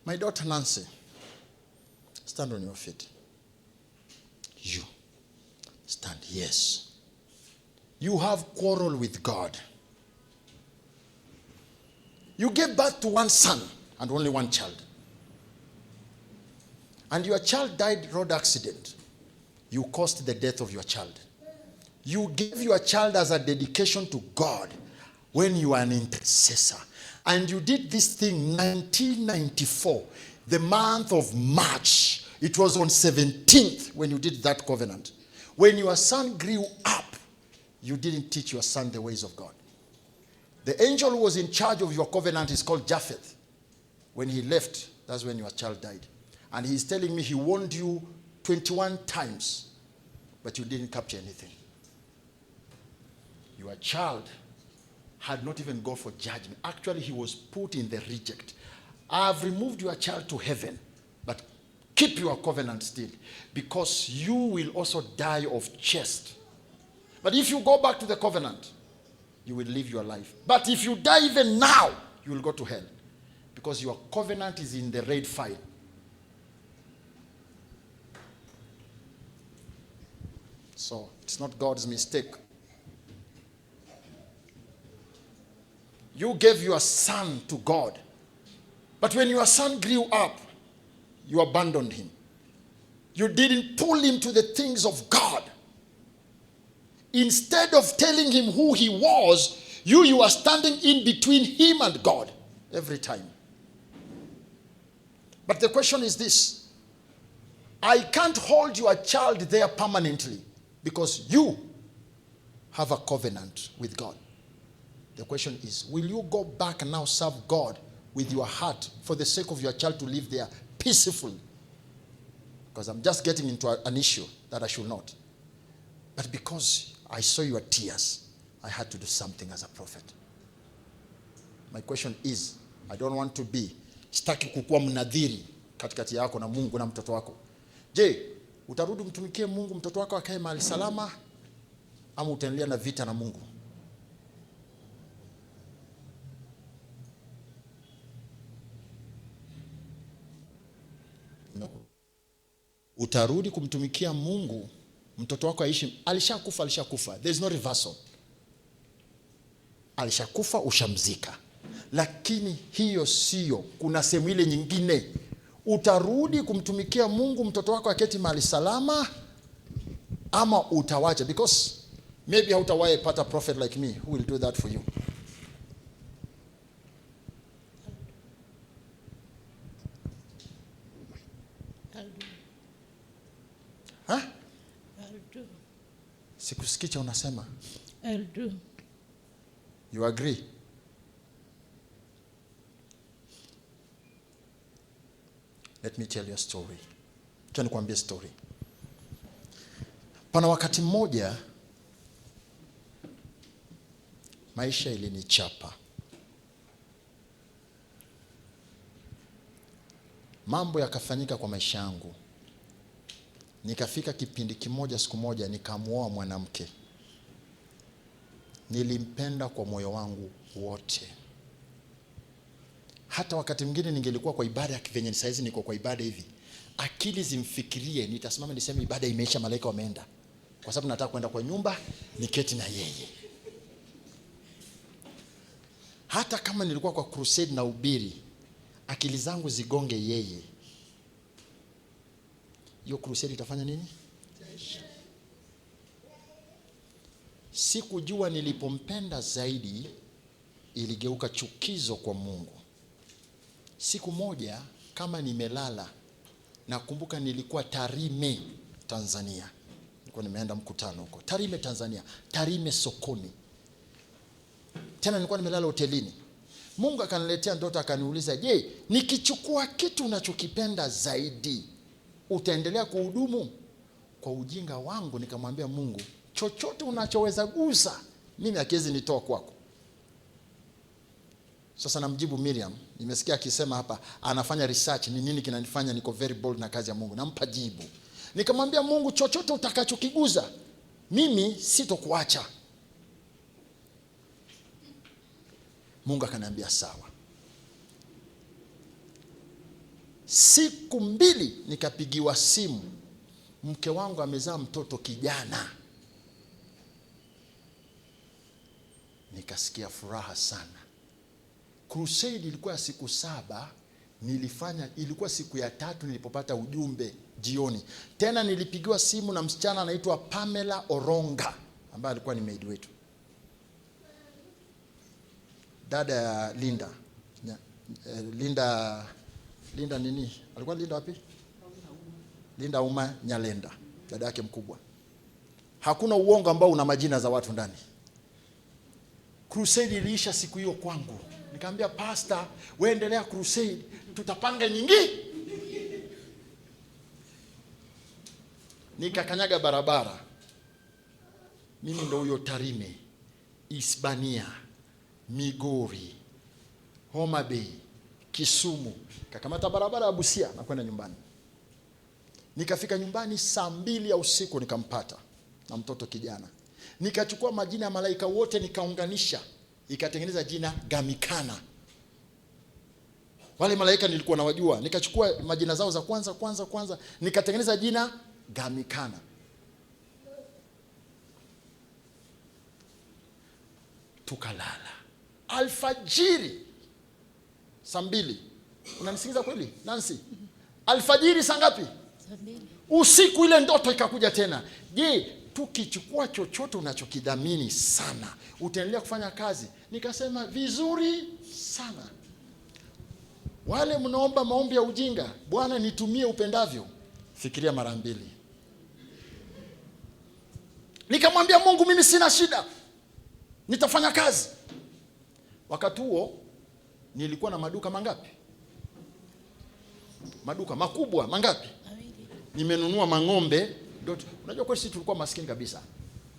My daughter Nancy, stand on your feet. You, stand. Yes. You have quarrel with God. You gave birth to one son and only one child. And your child died road accident. You caused the death of your child. You gave your child as a dedication to God when you are an intercessor. And you did this thing 1994, the month of March. It was on 17th when you did that covenant. When your son grew up, you didn't teach your son the ways of God. The angel who was in charge of your covenant is called Japheth. When he left, that's when your child died. And he's telling me he warned you 21 times, but you didn't capture anything. Your child had not even gone for judgment. Actually, he was put in the reject. I have removed your child to heaven, but keep your covenant still, because you will also die of chest. But if you go back to the covenant, you will live your life. But if you die even now, you will go to hell, because your covenant is in the red file. So it's not God's mistake. You gave your son to God. But when your son grew up, you abandoned him. You didn't pull him to the things of God. Instead of telling him who he was, you are standing in between him and God every time. But the question is this: I can't hold your child there permanently because you have a covenant with God. The question is, will you go back and now serve God with your heart for the sake of your child to live there peaceful? Because I'm just getting into an issue that I should not. But because I saw your tears, I had to do something as a prophet. My question is, I don't want to be, sitaki kukuwa mnadhiri katikati yako na Mungu na mtoto wako. Je, utarudi mtumikie Mungu mtoto wako akae mahali salama, ama utaendelea na vita na Mungu? No. Utarudi kumtumikia Mungu mtoto wako aishi, alishakufa. There is no reversal. Alishakufa, ushamzika. Lakini hiyo sio, kuna sehemu ile nyingine. Utarudi kumtumikia Mungu mtoto wako aketi mahali salama, ama utawacha? Because maybe hautawahi pata prophet like me who will do that for you. Huh? I'll do. Sikusikicha unasema. I'll do. You agree? Let me tell you a story. Acha nikwambie story. Pana wakati mmoja maisha ilinichapa. Mambo yakafanyika kwa maisha yangu. Nikafika kipindi kimoja, siku moja nikamuoa mwanamke. Nilimpenda kwa moyo wangu wote. Hata wakati mwingine ningelikuwa kwa ibada ya kivenye saizi niko kwa ibada hivi, akili zimfikirie nitasimama niseme ibada imeisha, malaika wameenda, kwa sababu nataka kwenda kwa nyumba niketi na yeye. Hata kama nilikuwa kwa crusade na ubiri, akili zangu zigonge yeye, hiyo crusade itafanya nini? Sikujua nilipompenda zaidi iligeuka chukizo kwa Mungu. Siku moja kama nimelala, nakumbuka nilikuwa Tarime, Tanzania. Nilikuwa nimeenda mkutano huko Tarime, Tanzania, Tarime sokoni. Tena nilikuwa nimelala hotelini. Mungu akaniletea ndoto, akaniuliza, "Je, nikichukua kitu unachokipenda zaidi, utaendelea kuhudumu?" Kwa ujinga wangu nikamwambia Mungu, chochote unachoweza gusa, mimi hakiwezi nitoa kwako. Sasa namjibu Miriam, nimesikia akisema hapa anafanya research ni nini kinanifanya niko very bold na kazi ya Mungu. Nampa jibu. Nikamwambia Mungu, chochote utakachokiguza, mimi sitokuacha. Mungu akaniambia sawa. Siku 2 nikapigiwa simu, mke wangu amezaa mtoto kijana. Nikasikia furaha sana. Crusade ilikuwa ya siku 7, nilifanya, ilikuwa siku ya 3 nilipopata ujumbe jioni. Tena nilipigiwa simu na msichana anaitwa Pamela Oronga ambaye alikuwa ni maid wetu, dada ya Linda. Linda nini? Alikuwa Linda wapi? Linda Uma Nyalenda, dada yake mkubwa. Hakuna uongo ambao una majina za watu ndani. Crusade iliisha siku hiyo kwangu. Nikamwambia pastor, wewe endelea crusade, tutapanga nyingi. Nikakanyaga barabara. Mimi ndo huyo Tarime, Hispania, Migori, Homa Bay, Kisumu. Kakamata barabara ya Busia na kwenda nyumbani. Nikafika nyumbani saa 2 ya usiku, nikampata na mtoto kijana. Nikachukua majina ya malaika wote nikaunganisha, ikatengeneza jina Gamikana. Wale malaika nilikuwa nawajua, nikachukua majina zao za kwanza nikatengeneza jina Gamikana. Tukalala. Alfajiri saa 2. Unanisikiza kweli Nancy? Alfajiri saa ngapi? Saa 2. Usiku ile ndoto ikakuja tena. Je, tukichukua chochote unachokidhamini sana, utaendelea kufanya kazi? Nikasema vizuri sana. Wale mnaomba maombi ya ujinga, Bwana nitumie upendavyo, fikiria mara 2. Nikamwambia Mungu, mimi sina shida, nitafanya kazi. Wakati huo nilikuwa na maduka mangapi? Maduka makubwa mangapi? 2. Nimenunua mang'ombe. Unajua kwa sisi tulikuwa maskini kabisa.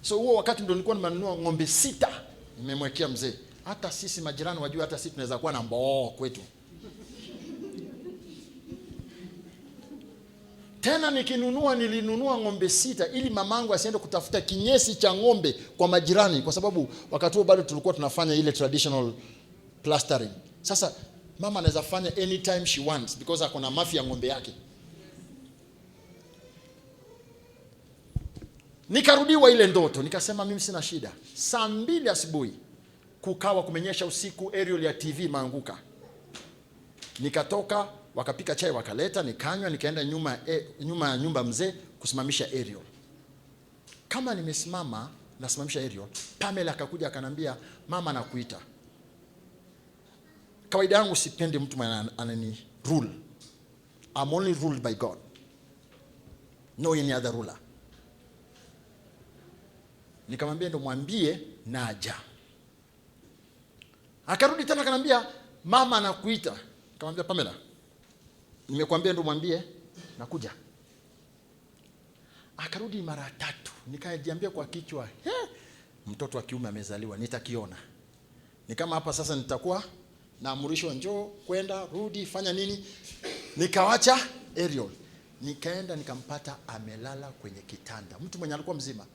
So huo wakati ndo nilikuwa nimenunua ng'ombe 6. Nimemwekea mzee. Hata sisi majirani wajua, hata sisi tunaweza kuwa na mboo kwetu. Tena nilinunua ng'ombe 6 ili mamangu asiende kutafuta kinyesi cha ng'ombe kwa majirani, kwa sababu wakati huo bado tulikuwa tunafanya ile traditional plastering. Sasa mama anaweza fanya anytime she wants because akona mafia ng'ombe yake. Nikarudiwa ile ndoto, nikasema mimi sina shida. Saa 2 asubuhi kukawa kumenyesha usiku, aerial ya TV maanguka. Nikatoka, wakapika chai wakaleta, nikanywa, nikaenda nyuma ya nyumba mzee kusimamisha aerial. Kama nimesimama nasimamisha aerial, Pamela akakuja akanambia, mama nakuita. Kawaida yangu sipendi mtu anani rule. I'm only ruled by God, no any other ruler. Nikamwambia ndo mwambie naja. Akarudi tena akanambia, mama anakuita. Nikamwambia Pamela, nimekwambia ndo mwambie nakuja. Akarudi mara 3. Nikajiambia kwa kichwa, mtoto wa kiume amezaliwa, nitakiona. Ni kama hapa sasa nitakuwa naamrishwa njoo, kwenda, rudi, fanya nini. Nikawacha aerial. Nikaenda nikampata amelala kwenye kitanda. Mtu mwenye alikuwa mzima.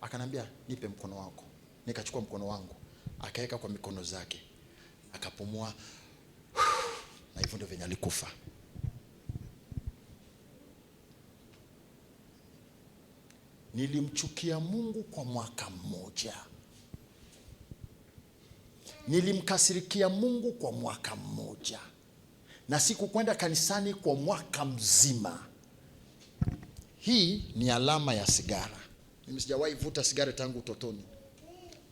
Akanambia nipe mkono wako. Nikachukua mkono wangu, akaweka kwa mikono zake, akapumua, na hivyo ndio venye alikufa. Nilimchukia Mungu kwa mwaka mmoja. Nilimkasirikia Mungu kwa mwaka mmoja. Na sikukwenda kanisani kwa mwaka mzima. Hii ni alama ya sigara. Mimi sijawahi vuta sigara tangu utotoni.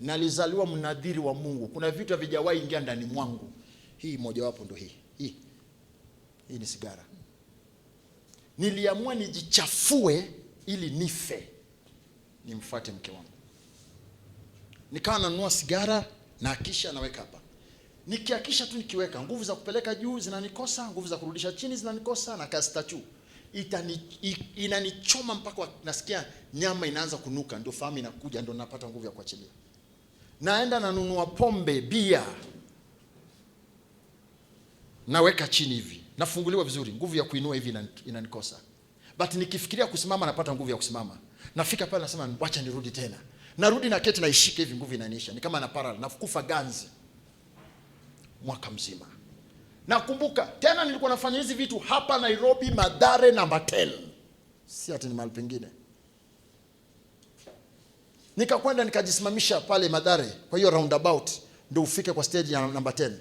Nalizaliwa mnadhiri wa Mungu. Kuna vitu havijawahi ingia ndani mwangu. Hii moja wapo ndo hii. Hii ni sigara. Niliamua nijichafue ili nife, nimfuate mke wangu. Nikawa nanunua sigara na kisha naweka hapa. Nikiakisha tu nikiweka, nguvu za kupeleka juu zinanikosa, nguvu za kurudisha chini zinanikosa, na kastachu inanichoma mpaka nasikia nyama inaanza kunuka, ndio fahamu inakuja, ndio napata nguvu ya kuachilia. Naenda nanunua pombe, bia, naweka chini hivi, nafunguliwa vizuri, nguvu ya kuinua hivi inanikosa. But nikifikiria kusimama napata nguvu ya kusimama. Nafika pale nasema wacha nirudi tena. Narudi na keti naishika hivi, nguvu inanisha. Ni kama na parallel, nakufa ganzi. Mwaka mzima. Nakumbuka tena nilikuwa nafanya hizi vitu hapa Nairobi, Mathare namba 10. Si ati ni mahali pengine. Nikakwenda nikajisimamisha pale Mathare, kwa hiyo roundabout ndio ufike kwa stage ya namba 10.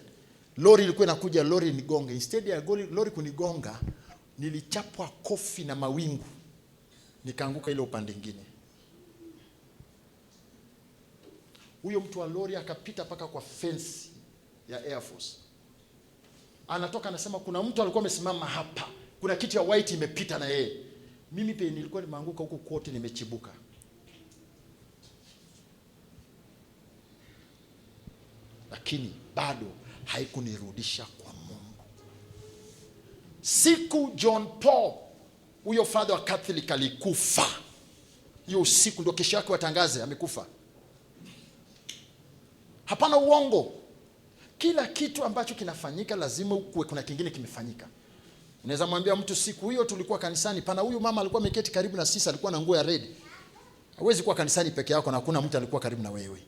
Lori ilikuwa inakuja, lori nigonge. Instead ya lori kunigonga, nilichapwa kofi na mawingu. Nikaanguka ile upande mwingine. Huyo mtu wa lori akapita paka kwa fence ya Air Force. Anatoka anasema kuna mtu alikuwa amesimama hapa. Kuna kitu ya white imepita na yeye. Mimi pia nilikuwa nimeanguka huko kote, nimechibuka. Lakini bado haikunirudisha kwa Mungu. Siku John Paul, huyo father wa Catholic, alikufa. Hiyo usiku ndio kesho yake watangaze amekufa. Hapana uongo. Kila kitu ambacho kinafanyika lazima kuwe kuna kingine kimefanyika. Unaweza mwambia mtu siku hiyo tulikuwa kanisani, pana huyu mama alikuwa ameketi karibu na sisi, alikuwa na nguo ya red. Hawezi kuwa kanisani peke yako na hakuna mtu alikuwa karibu na wewe.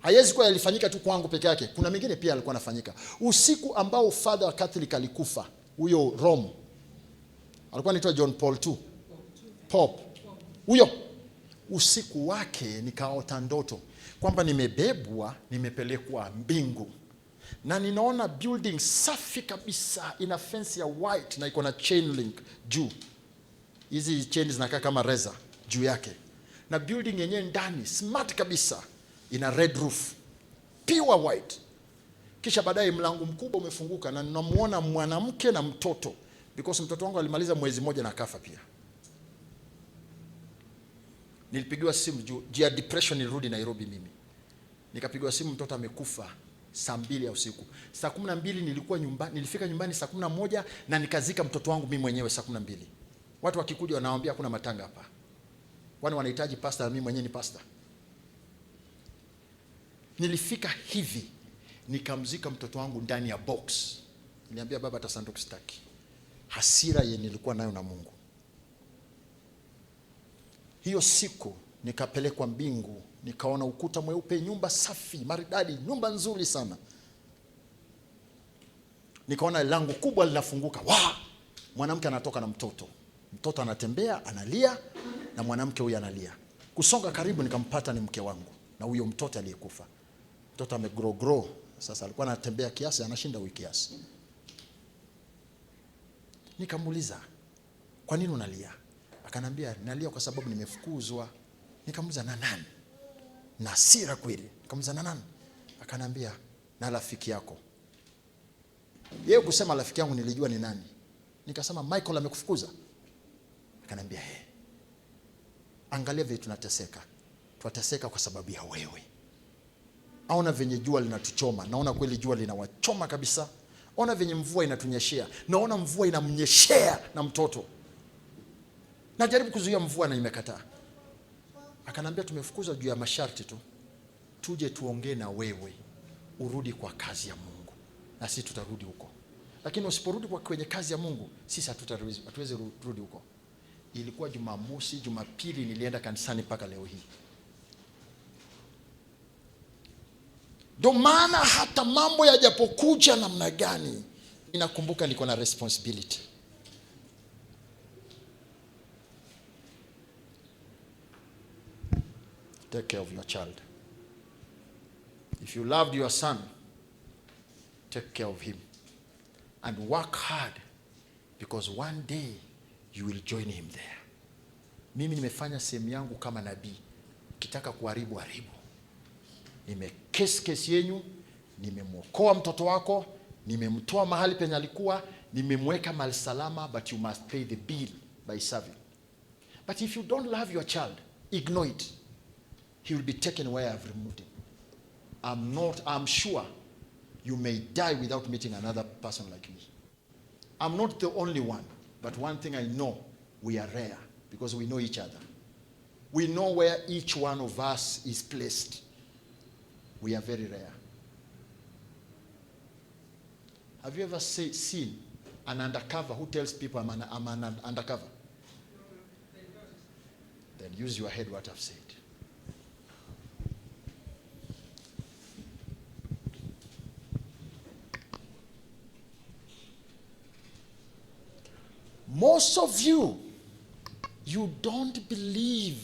Haiwezi kuwa ilifanyika tu kwangu peke yake. Kuna mengine pia alikuwa anafanyika. Usiku ambao father wa Catholic alikufa, huyo Rome, alikuwa anaitwa John Paul II. Pope. Huyo usiku wake nikaota ndoto kwamba nimebebwa, nimepelekwa mbingu. Na ninaona building safi kabisa, ina fence ya white na iko na chain link juu. Hizi chains zinakaa kama reza juu yake. Na building yenyewe ndani smart kabisa, ina red roof, pure white. Kisha baadaye mlango mkubwa umefunguka na ninamuona mwanamke na mtoto, because mtoto wangu alimaliza mwezi mmoja na akafa pia. Nilipigiwa simu juu ya depression, nilirudi Nairobi mimi. Nikapigiwa simu mtoto amekufa saa 2 ya usiku. Saa 12 nilikuwa nyumbani, nilifika nyumbani saa 11 na nikazika mtoto wangu mimi mwenyewe saa 12. Watu wakikuja wanawaambia kuna matanga hapa. Wani wanahitaji pastor, mimi mwenyewe ni pastor. Nilifika hivi nikamzika mtoto wangu ndani ya box. Niliambia baba hata sanduku sitaki. Hasira yenye nilikuwa nayo na Mungu. Hiyo siku nikapelekwa mbingu, nikaona ukuta mweupe, nyumba safi, maridadi, nyumba nzuri sana. Nikaona lango kubwa linafunguka. Mwanamke anatoka na mtoto. Mtoto anatembea, analia, na mwanamke huyu analia. Kusonga karibu nikampata ni mke wangu na huyo mtoto aliyekufa. Mtoto amegrow. Sasa alikuwa anatembea kiasi, anashinda wiki kiasi. Nikamuuliza, "Kwa nini unalia?" Akanambia, "Nalia kwa sababu nimefukuzwa." Nikamuuliza, "Na nani?" Na hasira kweli. Nikamuuliza, "Na nani?" Akanambia, "Na rafiki yako." Yeye kusema rafiki yangu nilijua ni nani. Nikasema, "Michael amekufukuza?" Akanambia, "Angalia vile tunateseka. Tunateseka kwa sababu ya wewe. Aona venye jua linatuchoma, naona kweli jua linawachoma kabisa. Ona venye mvua inatunyeshea, naona mvua inamnyeshea na mtoto. Najaribu kuzuia mvua na nimekataa." Akanambia, "Tumefukuzwa juu ya masharti tu. Tuje tuongee na wewe, urudi kwa kazi ya Mungu. Na sisi tutarudi huko. Lakini usiporudi kwa kwenye kazi ya Mungu, sisi hatuwezi rudi huko." Ilikuwa Jumamosi, Jumapili nilienda kanisani mpaka leo hii. Ndio maana hata mambo yajapokuja namna gani, ninakumbuka niko na responsibility. Take care of your child. If you loved your son, take care of him. And work hard, because one day you will join him there. Mimi nimefanya sehemu yangu kama nabii. Ukitaka kuharibu, haribu. Nimekesi yenu, nimemwokoa mtoto wako, nimemtoa mahali penye alikuwa, nimemweka mahali salama, but you must pay the bill by serving. But if you don't love your child, ignore it. He will be taken where I have removed him. I'm sure you may die without meeting another person like me. I'm not the only one, but one thing I know, we are rare because we know each other. We know where each one of us is placed. We are very rare. Have you ever seen an undercover who tells people I'm an undercover? Then use your head what I've said. Most of you don't believe,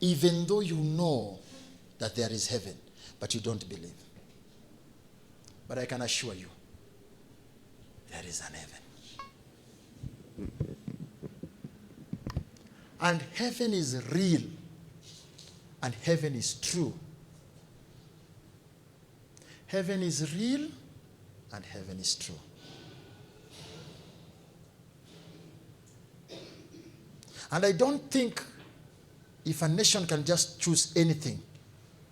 even though you know that there is heaven, but you don't believe. But I can assure you, there is an heaven. And heaven is real. And heaven is true. Heaven is real and heaven is true. And I don't think if a nation can just choose anything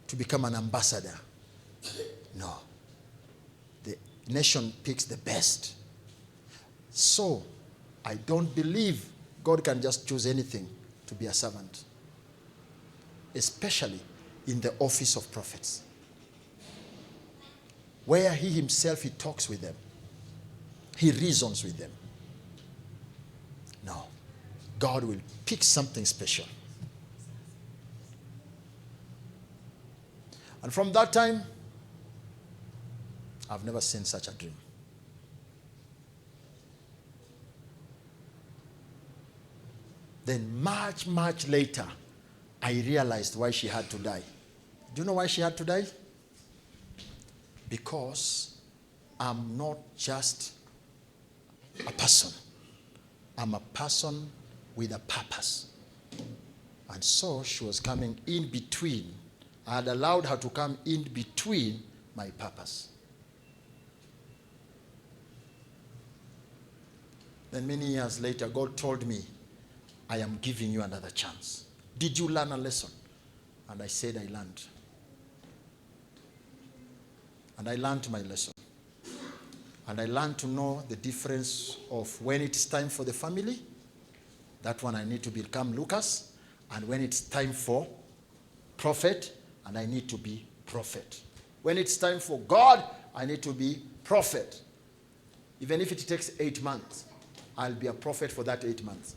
to become an ambassador. No. The nation picks the best. So, I don't believe God can just choose anything to be a servant. Especially in the office of prophets. Where he himself, he talks with them. He reasons with them. No. God will pick something special. And from that time, I've never seen such a dream. Then much, much later, I realized why she had to die. Do you know why she had to die? Because I'm not just a person. I'm a person with a purpose. And so she was coming in between. I had allowed her to come in between my purpose. Then many years later, God told me, I am giving you another chance. Did you learn a lesson? And I said, I learned. And I learned my lesson. And I learned to know the difference of when it's time for the family, that one I need to become Lucas, and when it's time for prophet, and I need to be prophet. When it's time for God, I need to be prophet. Even if it takes 8 months, I'll be a prophet for that 8 months.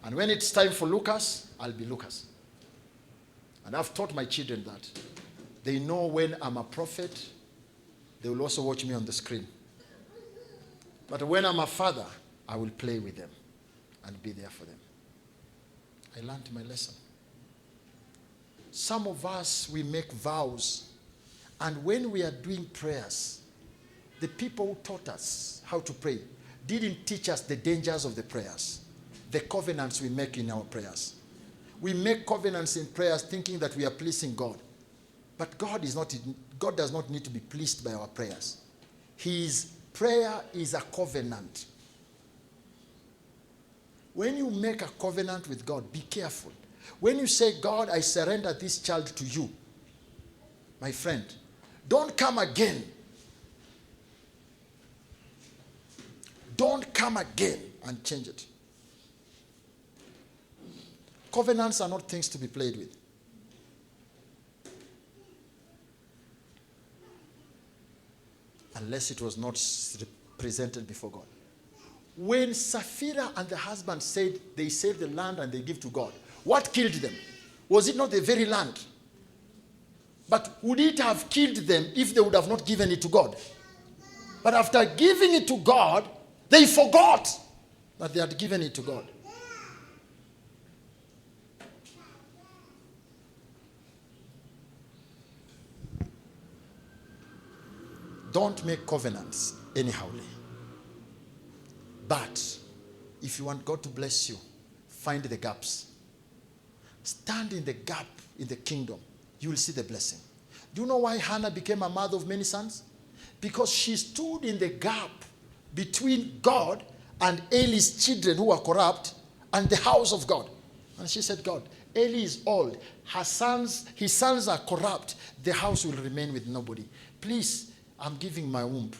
And when it's time for Lucas, I'll be Lucas. And I've taught my children that. They know when I'm a prophet, they will also watch me on the screen. But when I'm a father, I will play with them and be there for them. I learned my lesson. Some of us, we make vows. And when we are doing prayers, the people who taught us how to pray didn't teach us the dangers of the prayers, the covenants we make in our prayers. We make covenants in prayers thinking that we are pleasing God. But God does not need to be pleased by our prayers. His prayer is a covenant. When you make a covenant with God, be careful. When you say, God, I surrender this child to you, my friend, don't come again. Don't come again and change it. Covenants are not things to be played with. Unless it was not presented before God. When Sapphira and the husband said they save the land and they give to God, what killed them? Was it not the very land? But would it have killed them if they would have not given it to God? But after giving it to God, they forgot that they had given it to God. Don't make covenants anyhowly. But if you want God to bless you, find the gaps. Stand in the gap in the kingdom. You will see the blessing. Do you know why Hannah became a mother of many sons? Because she stood in the gap between God and Eli's children who were corrupt and the house of God. And she said, God, Eli is old. His sons are corrupt. The house will remain with nobody. Please, I'm giving my womb.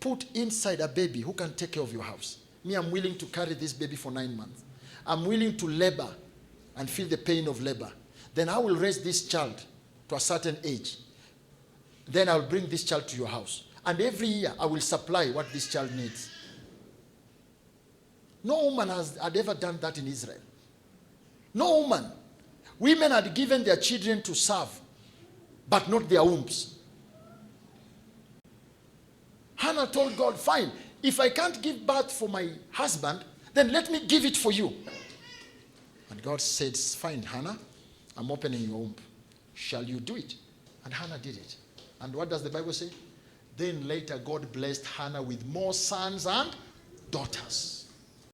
Put inside a baby who can take care of your house. Me, I'm willing to carry this baby for 9 months. I'm willing to labor and feel the pain of labor. Then I will raise this child to a certain age. Then I'll bring this child to your house. And every year I will supply what this child needs. No woman had ever done that in Israel. No woman. Women had given their children to serve, but not their wombs. Hannah told God, fine, if I can't give birth for my husband, then let me give it for you. And God said, fine, Hannah, I'm opening your womb. Shall you do it? And Hannah did it. And what does the Bible say? Then later God blessed Hannah with more sons and daughters.